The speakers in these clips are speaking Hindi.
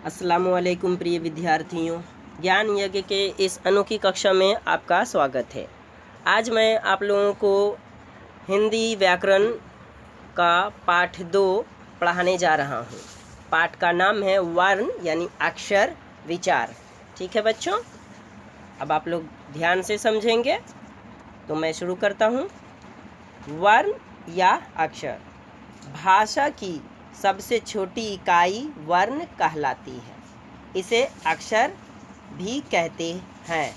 अस्सलामुअलैकुम प्रिय विद्यार्थियों, ज्ञान यज्ञ के इस अनोखी कक्षा में आपका स्वागत है। आज मैं आप लोगों को हिंदी व्याकरण का पाठ 2 पढ़ाने जा रहा हूँ। पाठ का नाम है वर्ण यानी अक्षर विचार। ठीक है बच्चों, अब आप लोग ध्यान से समझेंगे तो मैं शुरू करता हूँ। वर्ण या अक्षर भाषा की सबसे छोटी इकाई वर्ण कहलाती है। इसे अक्षर भी कहते हैं।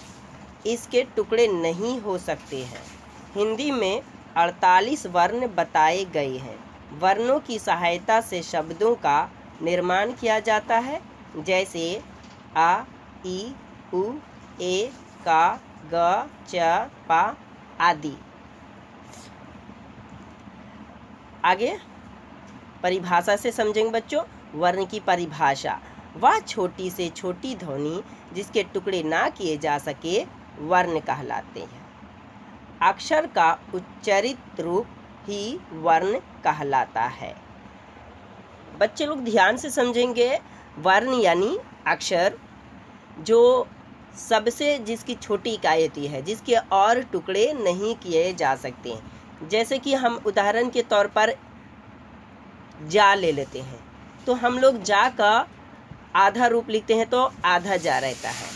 इसके टुकड़े नहीं हो सकते हैं। हिंदी में 48 वर्ण बताए गए हैं। वर्णों की सहायता से शब्दों का निर्माण किया जाता है, जैसे आ, ई, उ, ए, का, ग, च, पा आदि। आगे परिभाषा से समझेंगे बच्चों। वर्ण की परिभाषा, वह छोटी से छोटी ध्वनि जिसके टुकड़े ना किए जा सके वर्ण कहलाते हैं। अक्षर का उच्चारित रूप ही वर्ण कहलाता है। बच्चे लोग ध्यान से समझेंगे। वर्ण यानी अक्षर जो सबसे जिसकी छोटी इकाई होती है, जिसके और टुकड़े नहीं किए जा सकते। जैसे कि हम उदाहरण के तौर पर जा ले लेते हैं, तो हम लोग जा का आधा रूप लिखते हैं तो आधा जा रहता है।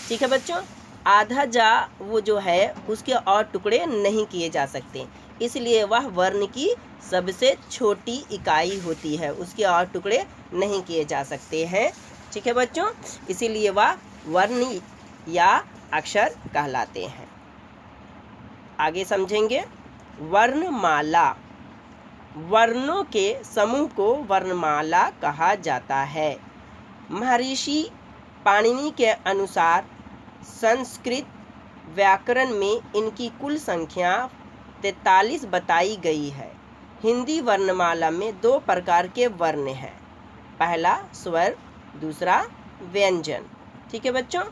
ठीक है बच्चों, आधा जा वो जो है उसके और टुकड़े नहीं किए जा सकते, इसलिए वह वर्ण की सबसे छोटी इकाई होती है, उसके और टुकड़े नहीं किए जा सकते हैं। ठीक है बच्चों, इसीलिए वह वर्ण या अक्षर कहलाते हैं। आगे समझेंगे। वर्णमाला, वर्णों के समूह को वर्णमाला कहा जाता है। महर्षि पाणिनि के अनुसार संस्कृत व्याकरण में इनकी कुल संख्या 43 बताई गई है। हिंदी वर्णमाला में 2 प्रकार के वर्ण हैं, पहला स्वर, दूसरा व्यंजन। ठीक है बच्चों,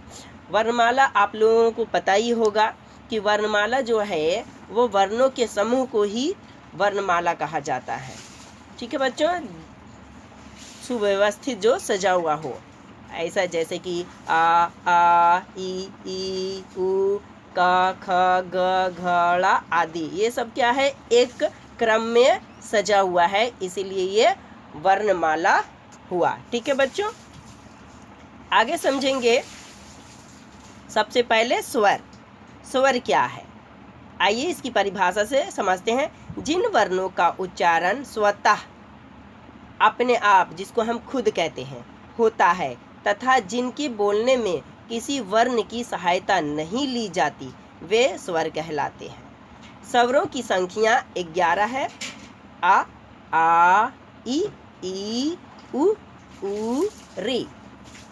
वर्णमाला आप लोगों को पता ही होगा कि वर्णमाला जो है वो वर्णों के समूह को ही वर्णमाला कहा जाता है। ठीक है बच्चों, सुव्यवस्थित जो सजा हुआ हो, ऐसा जैसे कि आ, ई, उ, क, ख, ग, घ, ड़ आदि, ये सब क्या है, एक क्रम में सजा हुआ है, इसीलिए ये वर्णमाला हुआ। ठीक है बच्चों, आगे समझेंगे। सबसे पहले स्वर। स्वर क्या है, आइए इसकी परिभाषा से समझते हैं। जिन वर्णों का उच्चारण स्वतः अपने आप, जिसको हम खुद कहते हैं, होता है तथा जिनके बोलने में किसी वर्ण की सहायता नहीं ली जाती, वे स्वर कहलाते हैं। स्वरों की संख्या 11 है। आ, ई, उ, रे,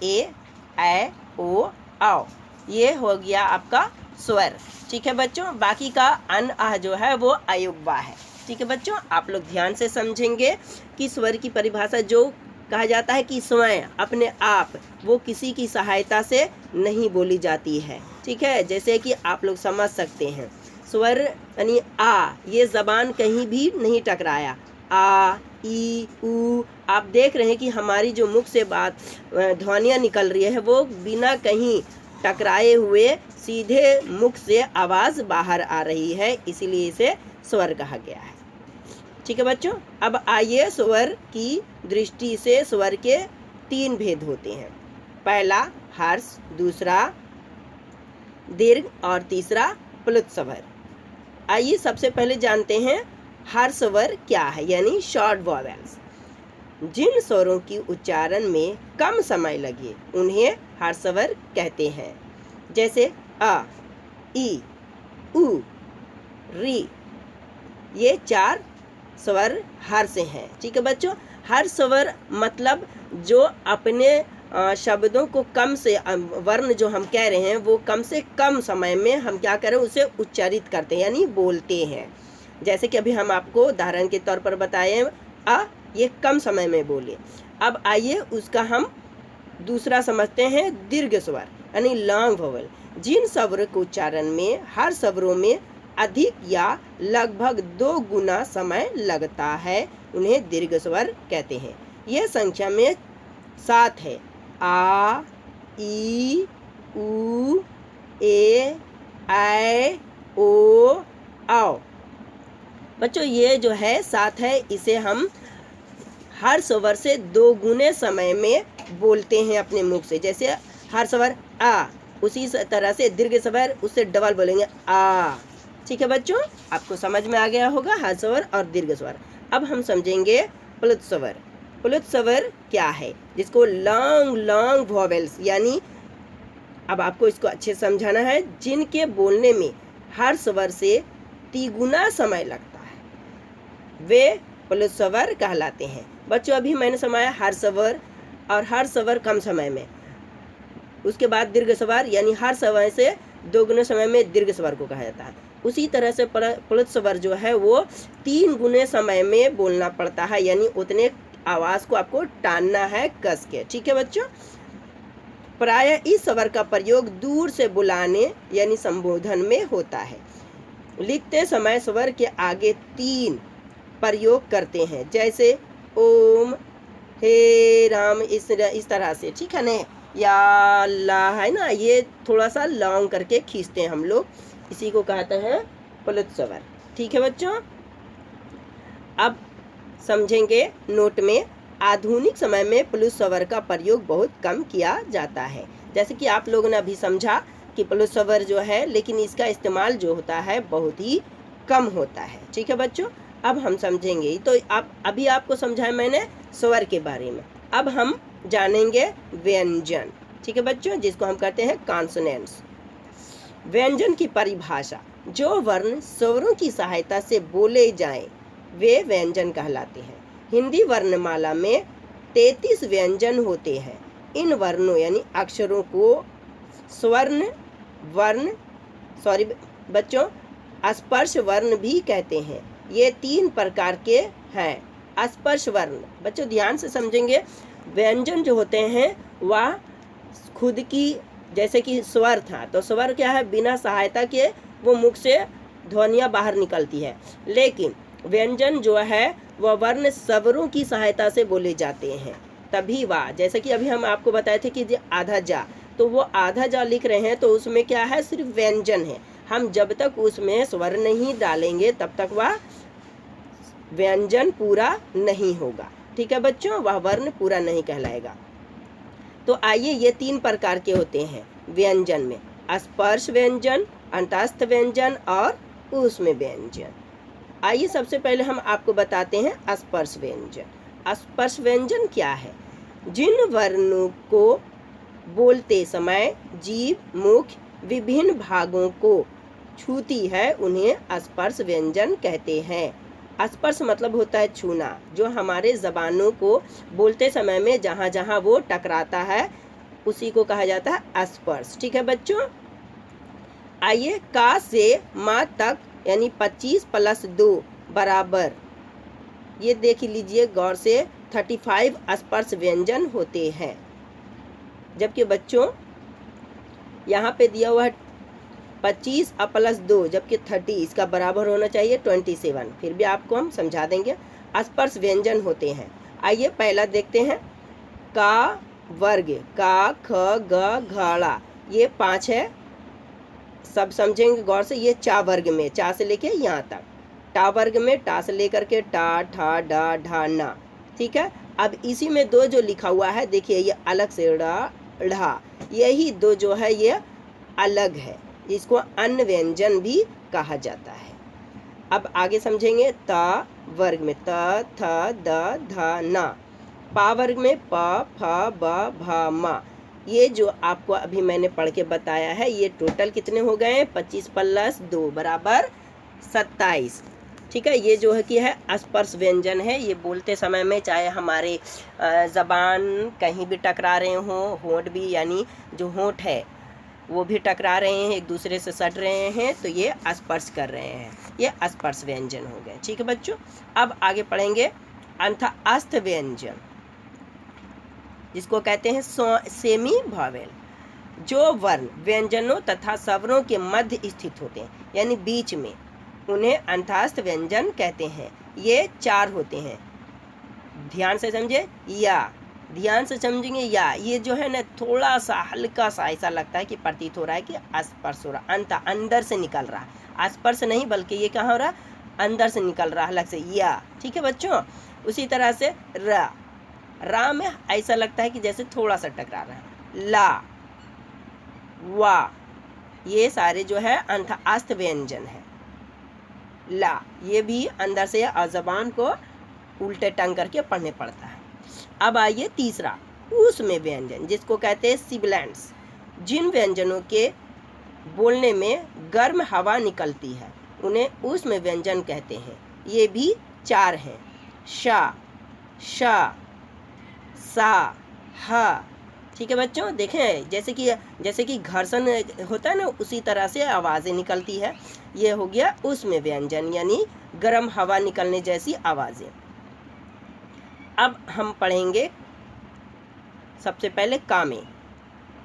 ए, ओ, औ, ये हो गया आपका स्वर। ठीक है बच्चों, बाकी का अन, आह जो है वो अयुग्मा है। ठीक है बच्चों, आप लोग ध्यान से समझेंगे कि स्वर की परिभाषा जो कहा जाता है कि स्वयं अपने आप, वो किसी की सहायता से नहीं बोली जाती है। ठीक है, जैसे कि आप लोग समझ सकते हैं, स्वर यानी आ, ये जबान कहीं भी नहीं टकराया। आ, ई, उ, आप देख रहे हैं कि हमारी जो मुख से बात ध्वनियाँ निकल रही है वो बिना कहीं टकराए हुए सीधे मुख से आवाज़ बाहर आ रही है, इसीलिए इसे स्वर कहा गया है। ठीक है बच्चों, अब आइए स्वर की दृष्टि से स्वर के 3 भेद होते हैं। पहला हर्ष, दूसरा दीर्घ और तीसरा प्लुत स्वर। आइए सबसे पहले जानते हैं हर्ष स्वर क्या है, यानी शॉर्ट वॉवेल्स। जिन स्वरों की उच्चारण में कम समय लगे उन्हें हर्ष स्वर कहते हैं, जैसे अ, ई, उ, री, ये 4 स्वर हर्ष हैं। ठीक है बच्चों, हर स्वर मतलब जो अपने शब्दों को कम से वर्ण जो हम कह रहे हैं वो कम से कम समय में हम क्या करें, उसे उच्चारित करते हैं, यानी बोलते हैं। जैसे कि अभी हम आपको उदाहरण के तौर पर बताए, ये कम समय में बोले। अब आइए उसका हम दूसरा समझते हैं, दीर्घ स्वर यानी लॉन्ग वोवेल। जिन स्वर के उच्चारण में हर स्वरों में अधिक या लगभग 2 गुना समय लगता है उन्हें दीर्घ स्वर कहते हैं। यह संख्या में 7 है। आ, ई, उ, ए, ऐ, ओ, औ। बच्चों ये जो है साथ है, इसे हम हर स्वर से 2 गुने समय में बोलते हैं अपने मुख से। जैसे हर स्वर आ, उसी तरह से दीर्घ स्वर उससे डबल बोलेंगे आ। ठीक है बच्चों, आपको समझ में आ गया होगा हर स्वर और दीर्घ स्वर। अब हम समझेंगे प्लुत स्वर। प्लुत स्वर क्या है, जिसको लॉन्ग लॉन्ग वॉवेल्स, यानी अब आपको इसको अच्छे से समझाना है, जिनके बोलने में हर स्वर से तिगुना समय लगता है, वे प्लुत स्वर कहलाते हैं। बच्चों अभी मैंने समाया हर स्वर, और हर स्वर कम समय में, उसके बाद दीर्घ स्वर, यानी हर स्वर से 2 गुने समय में दीर्घ स्वर को कहा जाता है। उसी तरह से प्लुत स्वर जो है वो 3 गुने समय में बोलना पड़ता है, यानी उतने आवाज़ को आपको टानना है कस के। ठीक है बच्चों, प्रायः इस स्वर का प्रयोग दूर से बुलाने यानी संबोधन में होता है। लिखते समय स्वर के आगे 3 प्रयोग करते हैं, जैसे ओम, हे राम, इस तरह से। ठीक है ना, या अल्लाह, है ना, ये थोड़ा सा लॉन्ग करके खींचते हैं हम लोग, इसी को कहते हैं प्लुत स्वर। ठीक है बच्चों, अब समझेंगे नोट में। आधुनिक समय में प्लुत स्वर का प्रयोग बहुत कम किया जाता है। जैसे कि आप लोगों ने अभी समझा कि प्लुत स्वर जो है, लेकिन इसका इस्तेमाल जो होता है बहुत ही कम होता है। ठीक है बच्चों, अब हम समझेंगे, तो अभी आपको समझाया मैंने स्वर के बारे में। अब हम जानेंगे व्यंजन। ठीक है बच्चों, जिसको हम कहते हैं कॉन्सोनेंट्स। व्यंजन की परिभाषा, जो वर्ण स्वरों की सहायता से बोले जाएं वे व्यंजन कहलाते हैं। हिंदी वर्णमाला में 33 व्यंजन होते हैं। इन वर्णों यानी अक्षरों को स्वर्ण वर्ण बच्चों स्पर्श वर्ण भी कहते हैं। ये 3 प्रकार के हैं। स्पर्श वर्ण, बच्चों ध्यान से समझेंगे, व्यंजन जो होते हैं वह खुद की, जैसे कि स्वर था, तो स्वर क्या है, बिना सहायता के वो मुख से ध्वनियाँ बाहर निकलती है। लेकिन व्यंजन जो है वह वर्ण स्वरों की सहायता से बोले जाते हैं, तभी वह, जैसे कि अभी हम आपको बताए थे कि आधा जा, तो वो आधा जा लिख रहे हैं, तो उसमें क्या है, सिर्फ व्यंजन है। हम जब तक उसमें स्वर नहीं डालेंगे तब तक वह व्यंजन पूरा नहीं होगा। ठीक है बच्चों, वह वर्ण पूरा नहीं कहलाएगा। तो आइए, ये 3 प्रकार के होते हैं व्यंजन में, स्पर्श व्यंजन, अंतस्थ व्यंजन और ऊष्म व्यंजन। आइए सबसे पहले हम आपको बताते हैं स्पर्श व्यंजन। स्पर्श व्यंजन क्या है, जिन वर्णों को बोलते समय जीभ मुख विभिन्न भागों को छूती है उन्हें स्पर्श व्यंजन कहते हैं। स्पर्श मतलब होता है छूना, जो हमारे जबानों को बोलते समय में जहाँ जहाँ वो टकराता है उसी को कहा जाता है स्पर्श। ठीक है बच्चों, आइए, का से माँ तक यानी 25 + 2 बराबर, ये देख लीजिए गौर से, 35 स्पर्श व्यंजन होते हैं। जबकि बच्चों यहाँ पे दिया हुआ है 25 + 2, जबकि 30, इसका बराबर होना चाहिए 27। फिर भी आपको हम समझा देंगे। स्पर्श व्यंजन होते हैं। आइए पहला देखते हैं, का वर्ग, का ख ग घ ये 5 है, सब समझेंगे गौर से। ये चा वर्ग में, चा से लेके यहाँ तक, टा वर्ग में टा से लेकर के टा ठा डा ढा ना। ठीक है, अब इसी में 2 जो लिखा हुआ है, देखिए ये अलग से ड़ा ढा, यही 2 जो है ये अलग है, इसको अन्य व्यंजन भी कहा जाता है। अब आगे समझेंगे, ता वर्ग में त थ द ध ना, पा वर्ग में प फ ब भ म। ये जो आपको अभी मैंने पढ़ के बताया है, ये टोटल कितने हो गए, 25 + 2 बराबर 27। ठीक है, ये जो है कि है स्पर्श व्यंजन है। ये बोलते समय में चाहे हमारे ज़बान कहीं भी टकरा रहे हों, होंठ भी, यानी जो होंठ है वो भी टकरा रहे हैं, एक दूसरे से सट रहे हैं, तो ये स्पर्श कर रहे हैं, ये स्पर्श व्यंजन हो गए। ठीक है बच्चों, अब आगे पढ़ेंगे अंतस्थ व्यंजन, जिसको कहते हैं सेमी वॉवेल, जो वर्ण व्यंजनों तथा स्वरों के मध्य स्थित होते हैं, यानी बीच में, उन्हें अंतस्थ व्यंजन कहते हैं। ये 4 होते हैं, ध्यान से समझे, या, ध्यान से समझेंगे। या ये जो है ना थोड़ा सा हल्का सा ऐसा लगता है कि प्रतीत हो रहा है कि स्पर्श हो रहा, अंदर से निकल रहा है, स्पर्श नहीं बल्कि ये कहाँ हो रहा है, अंदर से निकल रहा है अलग से, या। ठीक है बच्चों, उसी तरह से रा में ऐसा लगता है कि जैसे थोड़ा सा टकरा रहा है। ला, वा, ये सारे जो है अंतःस्थ व्यंजन है। ला, ये भी अंदर से ज़बान को उल्टे टंग करके पढ़ने पड़ता है। अब आइए तीसरा, उसमें व्यंजन, जिसको कहते हैं सिबिलेंट्स। जिन व्यंजनों के बोलने में गर्म हवा निकलती है उन्हें उसमें व्यंजन कहते हैं। ये भी 4 हैं। शा, शा, सा, हा। ठीक है बच्चों, देखें जैसे कि घर्षण होता है ना, उसी तरह से आवाज़ें निकलती है। ये हो गया उसमें व्यंजन, यानी गर्म हवा निकलने जैसी आवाज़ें। अब हम पढ़ेंगे सबसे पहले का में।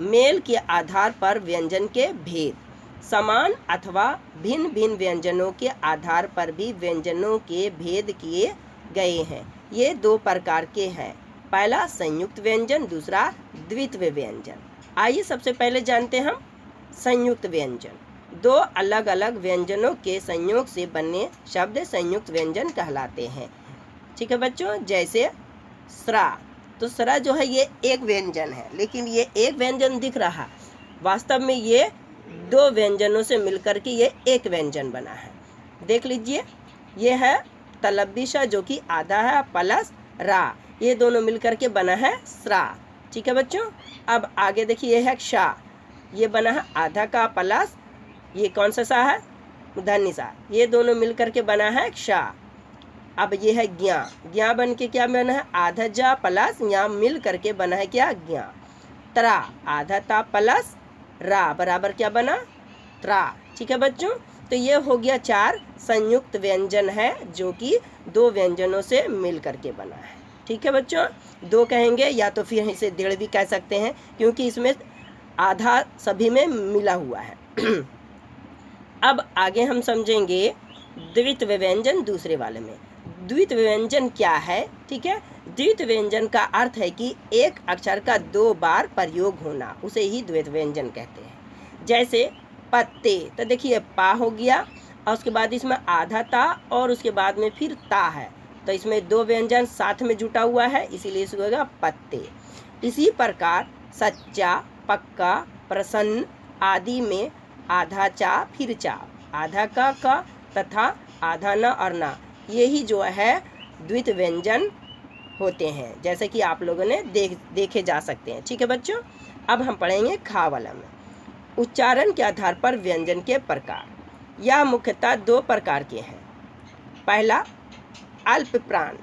मेल के आधार पर व्यंजन के भेद। समान अथवा भिन्न भिन्न व्यंजनों के आधार पर भी व्यंजनों के भेद किए गए हैं। ये 2 प्रकार के हैं। पहला संयुक्त व्यंजन, दूसरा द्वित्व व्यंजन। आइए सबसे पहले जानते हैं हम संयुक्त व्यंजन। 2 अलग अलग व्यंजनों के संयोग से बने शब्द संयुक्त व्यंजन कहलाते हैं। ठीक है बच्चों, जैसे स्रा, तो स्रा जो है ये एक व्यंजन है, लेकिन ये एक व्यंजन दिख रहा, वास्तव में ये 2 व्यंजनों से मिलकर के ये एक व्यंजन बना है। देख लीजिए, ये है तलब्बिशा जो कि आधा है प्लस रा, ये दोनों मिलकर के बना है स्रा। ठीक है बच्चों, अब आगे देखिए, ये है क्षा, ये बना है आधा का प्लस ये कौन सा सा है, धन्य सा, ये दोनों मिलकर के बना है क्षा। अब ये है ज्ञा, ज्ञा बन के क्या बना है, आधा जा प्लस या मिल करके बना है क्या, ज्ञा। त्रा, आधा ता प्लस रा बराबर क्या बना, त्रा। ठीक है बच्चों, तो ये हो गया 4 संयुक्त व्यंजन है जो कि 2 व्यंजनों से मिल करके बना है। ठीक है बच्चों, 2 कहेंगे या तो फिर इसे 1.5 भी कह सकते हैं, क्योंकि इसमें आधा सभी में मिला हुआ है। अब आगे हम समझेंगे द्वित्व व्यंजन दूसरे वाले में। द्वित्व व्यंजन क्या है, ठीक है। द्वित्व व्यंजन का अर्थ है कि एक अक्षर का 2 बार प्रयोग होना, उसे ही द्वित्व व्यंजन कहते हैं। जैसे पत्ते, तो देखिए पा हो गया और उसके बाद इसमें आधा ता और उसके बाद में फिर ता है, तो इसमें 2 व्यंजन साथ में जुटा हुआ है, इसीलिए इसको होगा पत्ते। इसी प्रकार सच्चा, पक्का, प्रसन्न आदि में आधा चा फिर चा, आधा का तथा आधा न और ना, यही जो है द्वित्व व्यंजन होते हैं, जैसे कि आप लोगों ने देखे जा सकते हैं। ठीक है बच्चों, अब हम पढ़ेंगे खा वाला में। उच्चारण के आधार पर व्यंजन के प्रकार। यह मुख्यतः 2 प्रकार के हैं। पहला अल्प प्राण,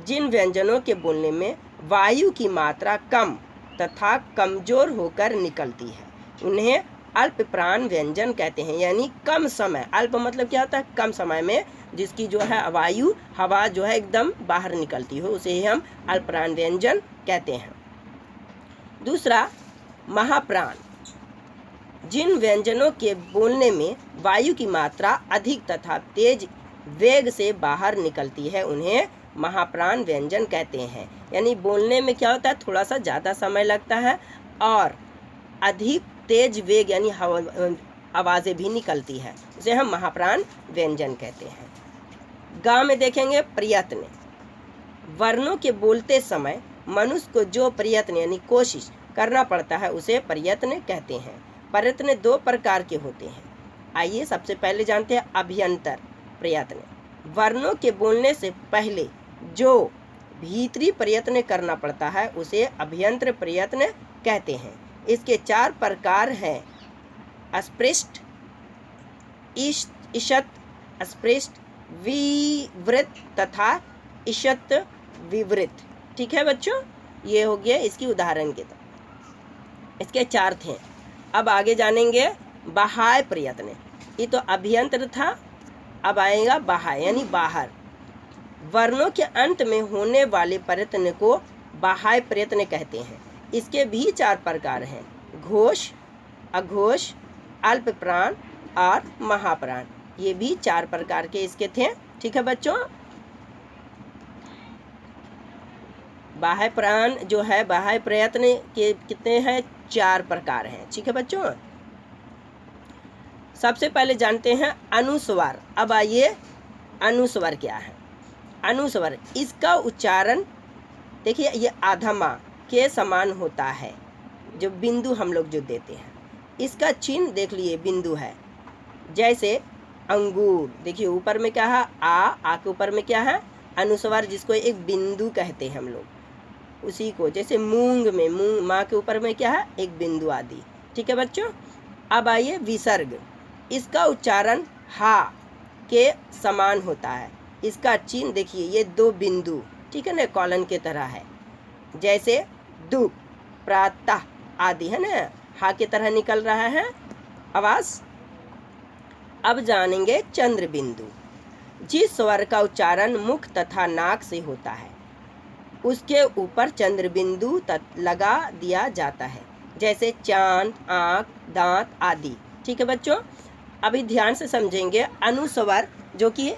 जिन व्यंजनों के बोलने में वायु की मात्रा कम तथा कमजोर होकर निकलती है उन्हें अल्प प्राण व्यंजन कहते हैं। यानी कम समय, अल्प मतलब क्या होता है, कम समय में जिसकी जो है वायु हवा जो है एकदम बाहर निकलती हो, उसे ही हम अल्प प्राण व्यंजन कहते हैं। दूसरा महाप्राण, जिन व्यंजनों के बोलने में वायु की मात्रा अधिक तथा तेज वेग से बाहर निकलती है उन्हें महाप्राण व्यंजन कहते हैं। यानी बोलने में क्या होता है, थोड़ा सा ज़्यादा समय लगता है और अधिक तेज वेग यानी आवाज़ें भी निकलती है, उसे हम महाप्राण व्यंजन कहते हैं। गा में देखेंगे प्रयत्न, वर्णों के बोलते समय मनुष्य को जो प्रयत्न यानी कोशिश करना पड़ता है उसे प्रयत्न कहते हैं। प्रयत्न 2 प्रकार के होते हैं। आइए सबसे पहले जानते हैं अभ्यंतर प्रयत्न। वर्णों के बोलने से पहले जो भीतरी प्रयत्न करना पड़ता है उसे अभ्यंतर प्रयत्न कहते हैं। इसके 4 प्रकार हैं, अस्पृष्ट, ईषत्, अस्पृष्ट, विवृत तथा ईषत् विवृत। ठीक है बच्चों, ये हो गया इसकी उदाहरण के तो इसके 4 थे। अब आगे जानेंगे बाह्य प्रयत्न। ये तो अभ्यंतर था, अब आएगा बाह्य यानी बाहर। वर्णों के अंत में होने वाले प्रयत्न को बाह्य प्रयत्न कहते हैं। इसके भी 4 प्रकार हैं, घोष, अघोष, अल्प प्राण और महाप्राण। ये भी 4 प्रकार के इसके थे। ठीक है बच्चों, बाह्य प्राण जो है, बाह्य प्रयत्न के कितने हैं? 4 प्रकार हैं। ठीक है बच्चों, सबसे पहले जानते हैं अनुस्वार। अब आइए, अनुस्वार क्या है? अनुस्वार, इसका उच्चारण देखिए, ये आधमा के समान होता है, जो बिंदु हम लोग जो देते हैं, इसका चिन्ह देख लिए, बिंदु है। जैसे अंगूर, देखिए ऊपर में क्या है? आ के ऊपर में क्या है? अनुस्वार, जिसको एक बिंदु कहते हैं हम लोग, उसी को। जैसे मूंग में, मूंग माँ के ऊपर में क्या है? एक बिंदु आदि। ठीक है बच्चों, अब आइए विसर्ग, इसका उच्चारण हा के समान होता है। इसका चिन्ह देखिए, ये 2 बिंदु, ठीक है ना, कॉलन के तरह है। जैसे दु, प्रातः आदि, है ना, हा की तरह निकल रहा है आवाज। अब जानेंगे चंद्र बिंदु। जिस स्वर का उच्चारण मुख तथा नाक से होता है, उसके ऊपर चंद्र बिंदु लगा दिया जाता है। जैसे चांद, आँख, दांत आदि। ठीक है बच्चों, अभी ध्यान से समझेंगे। अनुस्वर जो कि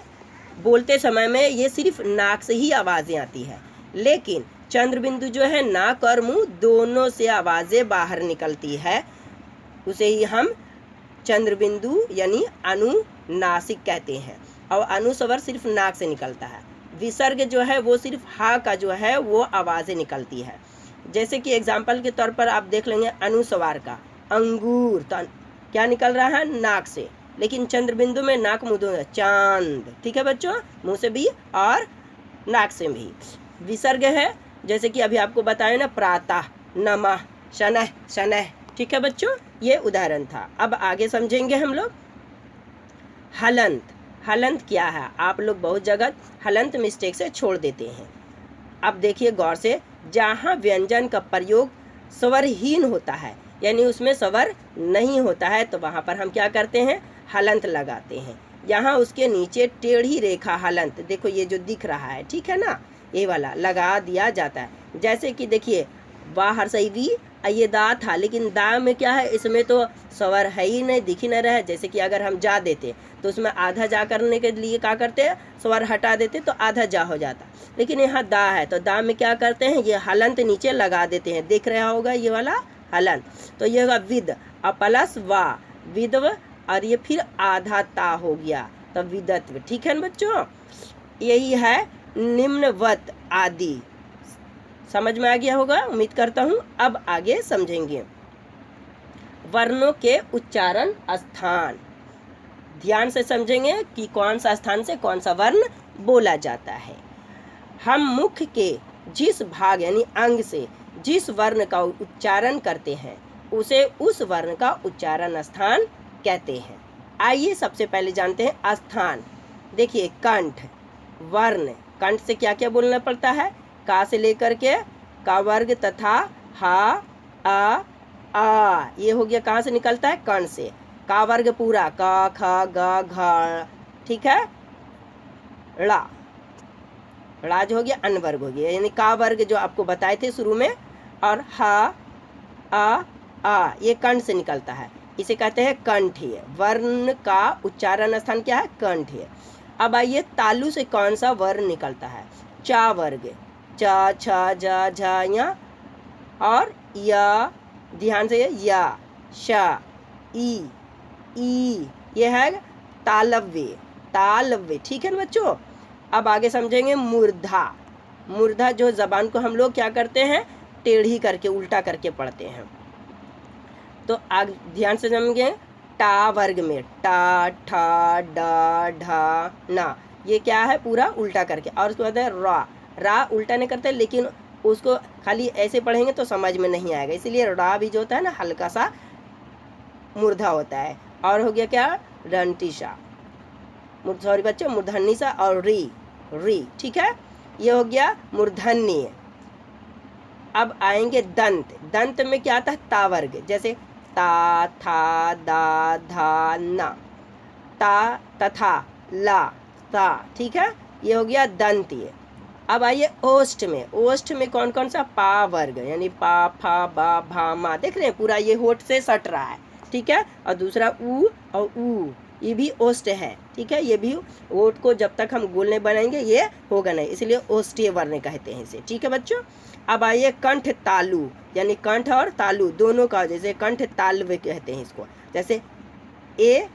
बोलते समय में ये सिर्फ नाक से ही आवाज़ें आती है, लेकिन चंद्र बिंदु जो है, नाक और मुंह दोनों से आवाज़ें बाहर निकलती है, उसे ही हम चंद्र बिंदु यानी अनुनासिक कहते हैं। और अनुस्वर सिर्फ नाक से निकलता है। विसर्ग जो है वो सिर्फ हा का जो है वो आवाज़ें निकलती है। जैसे कि एग्जाम्पल के तौर पर आप देख लेंगे अनुस्वार का अंगूर, तो क्या निकल रहा है? नाक से, लेकिन चंद्र बिंदु में नाक मुंह दोनों, चांद। ठीक है बच्चों, मुंह से भी और नाक से भी। विसर्ग है, जैसे कि अभी आपको बताया ना, प्रातः, नमः, शनः, शनः। ठीक है बच्चों, ये उदाहरण था। अब आगे समझेंगे हम लोग हलंत। हलंत क्या है? आप लोग बहुत जगह हलंत मिस्टेक से छोड़ देते हैं। अब देखिए गौर से, जहाँ व्यंजन का प्रयोग स्वरहीन होता है, यानी उसमें स्वर नहीं होता है, तो वहाँ पर हम क्या करते हैं? हलंत लगाते हैं। यहाँ उसके नीचे टेढ़ी रेखा हलंत, देखो ये जो दिख रहा है, ठीक है ना, ये वाला लगा दिया जाता है। जैसे कि देखिए बाहर से भी ये दा था, लेकिन दा में क्या है? इसमें तो स्वर है ही नहीं, दिख ही नहीं रहा है। जैसे कि अगर हम जा देते तो उसमें आधा जा करने के लिए क्या करते हैं? स्वर हटा देते तो आधा जा हो जाता, लेकिन यहाँ दा है तो दा में क्या करते हैं? ये हलंत नीचे लगा देते हैं, देख रहा होगा ये वाला हलंत। तो ये होगा विद प्लस वा, विदव, और ये फिर आधा ता हो गया तो विदत्व। ठीक है ना बच्चों, यही है निम्नवत आदि। समझ में आ गया होगा, उम्मीद करता हूँ। अब आगे समझेंगे वर्णों के उच्चारण स्थान। ध्यान से समझेंगे कि कौन सा स्थान से कौन सा वर्ण बोला जाता है। हम मुख के जिस भाग यानी अंग से जिस वर्ण का उच्चारण करते हैं, उसे उस वर्ण का उच्चारण स्थान कहते हैं। आइए सबसे पहले जानते हैं स्थान। देखिए कंठ, वर्ण, कंठ से क्या क्या बोलना पड़ता है? का से लेकर के का वर्ग तथा हा, आ, ये हो गया कहाँ से निकलता है? कर्ण से। का वर्ग पूरा, का, ख, ग, घ, ठीक है, ड़ा, ड़ा जो हो गया अन वर्ग हो गया, यानी का वर्ग जो आपको बताए थे शुरू में, और हा, आ, ये कंठ से निकलता है, इसे कहते हैं कंठीय। वर्ण का उच्चारण स्थान क्या है? कंठीय। अब आइए तालु से कौन सा वर्ण निकलता है? चा वर्ग, चा, छ, जा, झा, या, और या, ध्यान से, या, श, ई, ये है तालव्य, तालव्य। ठीक है ना बच्चों, अब आगे समझेंगे मूर्धा। मूर्धा जो जबान को हम लोग क्या करते हैं? टेढ़ी करके, उल्टा करके पढ़ते हैं। तो आगे ध्यान से समझेंगे, टा वर्ग में टा, ठा, डा, ढा, ना, ये क्या है? पूरा उल्टा करके। और उसके बाद है रा, रा उल्टा नहीं करते, लेकिन उसको खाली ऐसे पढ़ेंगे तो समझ में नहीं आएगा, इसलिए रा भी जो होता है ना, हल्का सा मूर्धा होता है। और हो गया क्या? रंटिशा, सॉरी बच्चों, मूर्धन्य, और री, ठीक है, ये हो गया मूर्धन्य। अब आएंगे दंत। दंत में क्या आता है? ता वर्ग, जैसे ता, था, दा, धा, ना, ता, तथा, ला, ता, ठीक है, ये हो गया दंतीय। अब आइए ओष्ठ में। ओष्ठ में कौन कौन सा? पा वर्ग, यानी पा, फा, बा, भा, मा, देख रहे हैं पूरा ये होठ से सट रहा है, ठीक है, और दूसरा ऊ और ऊ, ये भी ओष्ठ है, ठीक है। ये भी ओठ को जब तक हम गोल नहीं बनाएंगे ये होगा नहीं, इसलिए ओष्ठीय वर्ण कहते हैं इसे, ठीक है बच्चों। अब आइए कंठ तालु, यानी कंठ और तालु दोनों का, जैसे कंठ तालव्य कहते हैं इसको, जैसे ए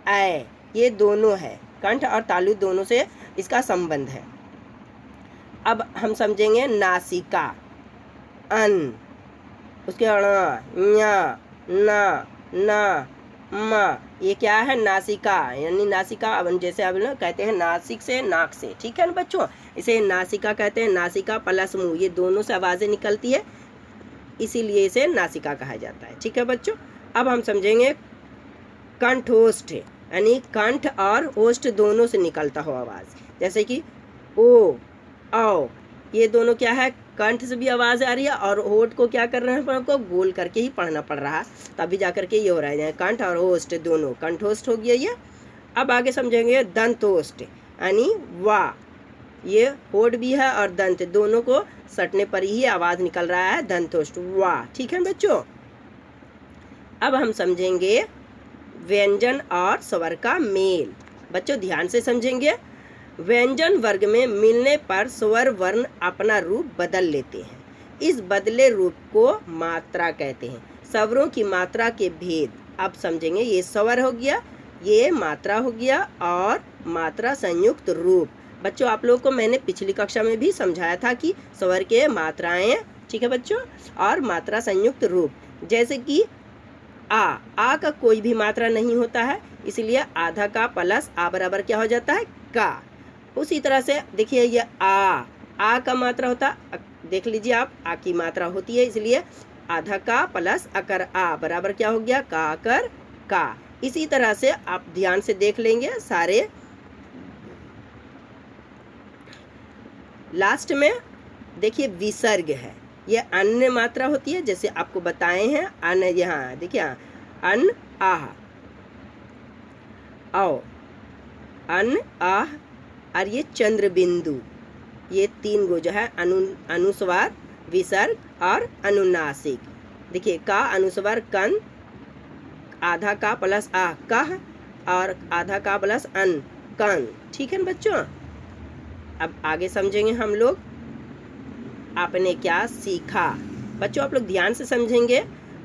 ऐ ये दोनों है, कंठ और तालु दोनों से इसका संबंध है। अब हम समझेंगे नासिका, अन, उसके ञ, न, न, म, ये क्या है नासिका, यानी नासिका। अब जैसे अब ना कहते हैं नासिक से नाक से, ठीक है ना बच्चों, इसे नासिका कहते हैं। नासिका प्लस मुंह ये दोनों से आवाज़ें निकलती है, इसीलिए इसे नासिका कहा जाता है, ठीक है बच्चों। अब हम समझेंगे कंठोष्ठ, यानी कंठ और ओष्ठ दोनों से निकलता हो आवाज़, जैसे कि ओ, औ, ये दोनों क्या है, कंठ से भी आवाज़ आ रही है और होठ को क्या कर रहे हैं, हमको गोल करके ही पढ़ना पड़ रहा है, तभी जा करके ये हो रहा है, कंठ और ओष्ठ दोनों, कंठोष्ठ हो गया ये। अब आगे समझेंगे दंतोष्ठ, यानी वाह, ये होठ भी है और दंत दोनों को सटने पर ही आवाज़ निकल रहा है, दंतोष्ठ वाह, ठीक है बच्चों। अब हम समझेंगे व्यंजन और स्वर का मेल, बच्चों ध्यान से समझेंगे। व्यंजन वर्ग में मिलने पर स्वर वर्ण अपना रूप बदल लेते हैं, इस बदले रूप को मात्रा कहते हैं। स्वरों की मात्रा के भेद अब समझेंगे, ये स्वर हो गया, ये मात्रा हो गया और मात्रा संयुक्त रूप। बच्चों आप लोगों को मैंने पिछली कक्षा में भी समझाया था कि स्वर के मात्राएं, ठीक है बच्चों, और मात्रा संयुक्त रूप, जैसे कि आ का कोई भी मात्रा नहीं होता है, इसलिए आधा का प्लस आ बराबर क्या हो जाता है, का। उसी तरह से देखिए ये आ का मात्रा होता, देख लीजिए आप, आ की मात्रा होती है, इसलिए आधा का प्लस अकर आ बराबर क्या हो गया, का कर का। इसी तरह से आप ध्यान से देख लेंगे सारे। लास्ट में देखिए विसर्ग है, ये अन्य मात्रा होती है, जैसे आपको बताए हैं अन, यहाँ देखिए अन आह, औ, अन आह, और ये चंद्र बिंदु, ये तीन गो जो है अनुस्वार, विसर्ग और अनुनासिक। देखिए का अनुस्वार कन, आधा का प्लस आ कह, और आधा का प्लस अन कन, ठीक है ना बच्चों। अब आगे समझेंगे हम लोग आपने क्या सीखा। बच्चों आप लोग ध्यान से समझेंगे,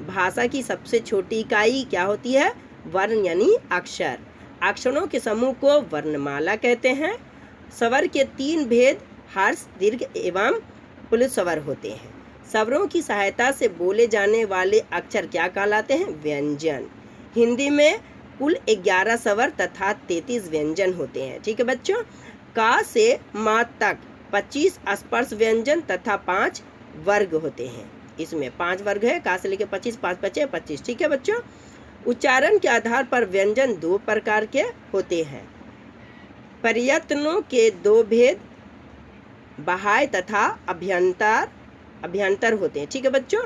भाषा की सबसे छोटी इकाई क्या होती है, वर्ण यानी अक्षर। अक्षरों के समूह को वर्णमाला कहते हैं। स्वर के तीन भेद हर्ष, दीर्घ एवं पुल्ल स्वर होते हैं। स्वरों की सहायता से बोले जाने वाले अक्षर क्या कहलाते हैं, व्यंजन। हिंदी में कुल 11 स्वर तथा 33 व्यंजन होते हैं, ठीक है बच्चों। का से मा तक 25 स्पर्श व्यंजन तथा 5 वर्ग होते हैं, इसमें 5 वर्ग है, का से लेके 25, 5 5 25, ठीक है बच्चों। उच्चारण के आधार पर व्यंजन 2 प्रकार के होते हैं। प्रयत्नों के 2 भेद बाह्य तथा अभ्यंतर होते हैं, ठीक है बच्चों।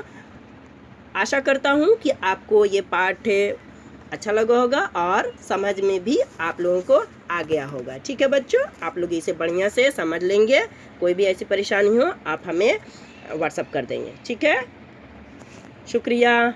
आशा करता हूँ कि आपको ये पाठ अच्छा लगा होगा और समझ में भी आप लोगों को आ गया होगा, ठीक है बच्चों। आप लोग इसे बढ़िया से समझ लेंगे, कोई भी ऐसी परेशानी हो आप हमें व्हाट्सएप कर देंगे, ठीक है। शुक्रिया।